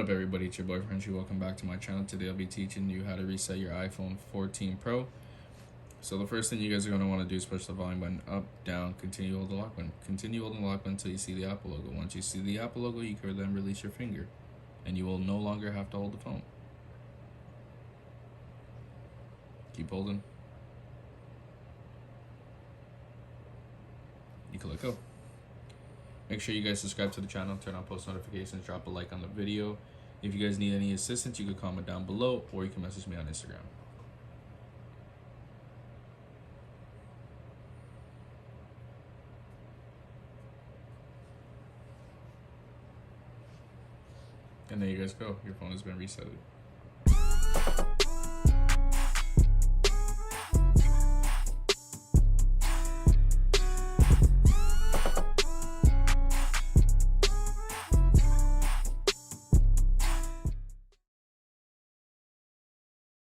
What up everybody, it's your boy Frenchiie. Welcome back to my channel. Today I'll be teaching you how to reset your iPhone 14 Pro. So the first thing you guys are going to want to do is push the volume button up, down, continue holding the lock button. Continue holding the lock button until you see the Apple logo. Once you see the Apple logo, you can then release your finger and you will no longer have to hold the phone. Keep holding. You can let go. Make sure you guys subscribe to the channel, turn on post notifications, drop a like on the video. If you guys need any assistance, you can comment down below or you can message me on Instagram. And there you guys go. Your phone has been reset.